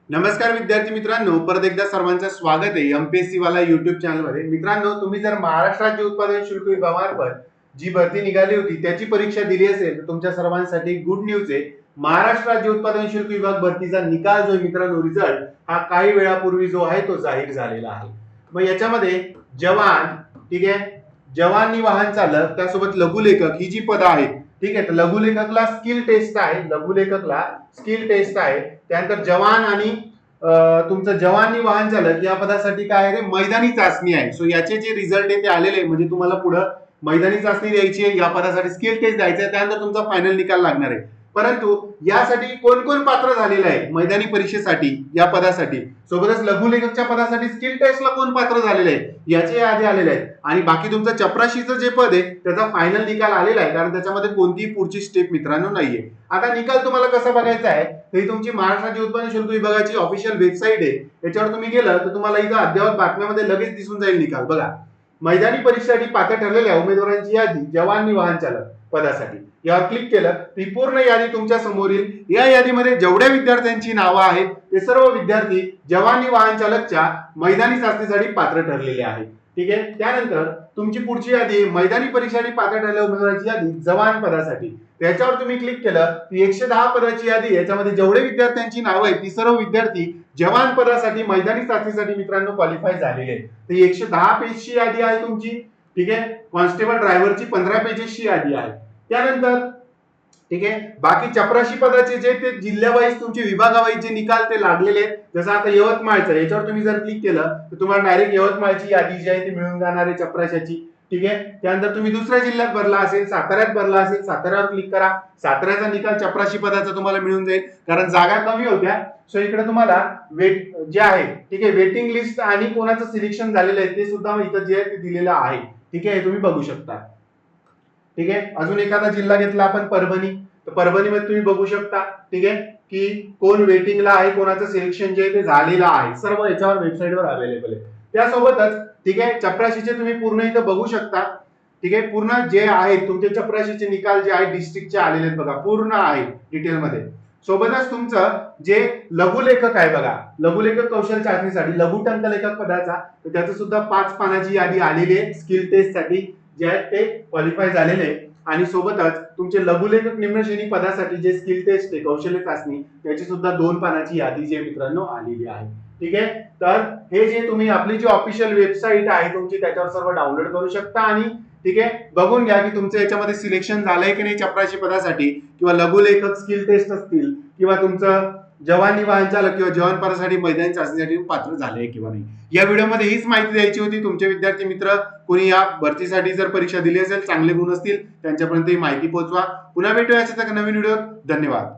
नमस्कार विद्यार्थी मित्रांनो, परत एकदा सर्वांचं स्वागत आहे एमपीएससी वाला युट्यूब चॅनलमध्ये। मित्रांनो, तुम्ही जर महाराष्ट्र राज्य उत्पादन शुल्क विभागामार्फत जी भरती निघाली होती त्याची परीक्षा दिली असेल तर तुमच्या सर्वांसाठी गुड न्यूज आहे। महाराष्ट्र राज्य उत्पादन शुल्क विभाग भरतीचा निकाल जो मित्रांनो रिझल्ट हा काही वेळापूर्वी जो आहे तो जाहीर झालेला आहे। मग याच्यामध्ये जवान, ठीक आहे, जवानी वाहन चालक, त्यासोबत लघुलेखक ही जी पदं आहेत, ठीक आहे, तर लघुलेखकला स्किल टेस्ट आहे, लघुलेखकला स्किल टेस्ट आहे। त्यानंतर जवान आणि तुमचं जवानी वाहन चालक या पदासाठी काय आहे, मैदानी चाचणी आहे। सो याचे जे रिझल्ट आहे ते आलेले आहे, म्हणजे तुम्हाला पुढे मैदानी चाचणी द्यायची आहे, या पदासाठी स्किल टेस्ट द्यायचं आहे, त्यानंतर तुमचा फायनल निकाल लागणार आहे। परंतु यासाठी कोण कोण पात्र झालेलं आहे मैदानी परीक्षेसाठी या पदासाठी, सोबतच लघुलेखकच्या पदासाठी स्किल टेस्टला कोण पात्र झालेले आहे याचे आधी आलेले आहेत, आणि बाकी तुमचं चपराशीचं जे पद आहे त्याचा फायनल निकाल आलेला आहे, कारण त्याच्यामध्ये कोणतीही पुढची स्टेप मित्रांनो नाहीये। आता निकाल तुम्हाला कसा बघायचा आहे, तर तुमची महाराष्ट्र राज्य उत्पादन शुल्क विभागाची ऑफिशियल वेबसाईट आहे, याच्यावर तुम्ही गेलं तर तुम्हाला इथं अद्ययावत बातम्यामध्ये लगेच दिसून जाईल निकाल। बघा, मैदानी परीक्षेसाठी पात्र ठरलेल्या उमेदवारांची यादी जवानी वाहन चालक पदासाठी यावर क्लिक केलं ती पूर्ण यादी तुमच्या समोर येईल। या यादीमध्ये जेवढ्या विद्यार्थ्यांची नावं आहेत ते सर्व विद्यार्थी जवानी वाहन चालकच्या मैदानी चाचणीसाठी पात्र ठरलेले आहेत, ठीक आहे। त्यानंतर तुमची पुढची यादी मैदानी परीक्षेसाठी पात्र ठरलेल्या उमेदवारांची यादी जवान पदासाठी, त्याच्यावर तुम्ही क्लिक केलं ती 110 पदाची यादी, याच्यामध्ये जेवढे विद्यार्थ्यांची नावं आहेत ती सर्व विद्यार्थी जवान पदासाठी मैदानी चाचणीसाठी मित्रांनो क्वालिफाय झालेले आहेत। तर 110 पेजची यादी आहे तुमची, ठीक आहे। कॉन्स्टेबल ड्रायव्हरची 15 पेजेसची यादी आहे। त्यानंतर ठीक आहे, बाकी चपराशी पदाचे जे ते जिल्ह्यावाईज तुमचे विभागावाईज जे निकाल ते लागलेले आहेत, जसं आता यवतमाळचं, याच्यावर तुम्ही जर क्लिक केलं तर तुम्हाला डायरेक्ट यवतमाळची यादी जी आहे ती मिळून जाणार आहे चपराशाची, ठीक आहे। त्यानंतर तुम्ही दुसऱ्या जिल्ह्यात भरला असेल, साताऱ्यात भरला असेल, साताऱ्यावर क्लिक करा, साताऱ्याचा निकाल चपराशी पदाचा तुम्हाला मिळून जाईल, कारण जागा कमी होत्या। सो इकडे तुम्हाला वेट जे आहे, ठीक आहे, वेटिंग लिस्ट आणि कोणाचं सिलेक्शन झालेलं आहे ते सुद्धा इथं जे आहे ते दिलेलं आहे, ठीक आहे, तुम्ही बघू शकता, ठीक आहे। अजून एखादा जिल्हा घेतला आपण परभणी, तर परभणीमध्ये तुम्ही बघू शकता, ठीक आहे, की कोण वेटिंगला आहे, कोणाचं सिलेक्शन जे आहे ते झालेलं आहे, सर्व याच्यावर वेबसाईटवर अवेलेबल आहे। त्यासोबतच ठीक आहे, चपराशीचे तुम्ही पूर्ण इथं बघू शकता, ठीक आहे, पूर्ण जे आहे तुमचे चपराशीचे निकाल जे आहे डिस्ट्रिक्टचे आलेले आहेत बघा, पूर्ण आहे डिटेलमध्ये। सोबतच तुमचं जे लघुलेखक आहे बघा, लघुलेखक कौशल चाचणीसाठी लघु टंकलेखक पदाचा, तर त्याचं सुद्धा 5 पानाची यादी आलेली आहे स्किल टेस्ट साठी, जे आहेत ते क्वालिफाय झालेले आहे। आणि सोबतच तुमचे लघुलेखक निम्न श्रेणी पदासाठी जे स्किल टेस्ट आहे कौशल्य चाचणी, त्याची सुद्धा 2 पानाची यादी जे मित्रांनो आलेली आहे, ठीक आहे। तर हे जे तुम्ही आपली जी ऑफिशियल वेबसाईट आहे तुमची त्याच्यावर सर्व डाउनलोड करू शकता, आणि ठीक आहे, बघून घ्या की तुमचं याच्यामध्ये सिलेक्शन झालंय की नाही चपराशी पदासाठी, किंवा लघुलेखक स्किल टेस्ट असतील, किंवा तुमचं जवानी वाहन चालक किंवा जवान पदासाठी मैदानी चाचणीसाठी पात्र झाले किंवा नाही। या व्हिडिओमध्ये हीच माहिती द्यायची होती। तुमचे विद्यार्थी मित्र कोणी या भरतीसाठी जर परीक्षा दिली असेल, चांगले गुण असतील, त्यांच्यापर्यंत ही माहिती पोहोचवा। पुन्हा भेटूया अशाच एका नवीन व्हिडिओ। धन्यवाद।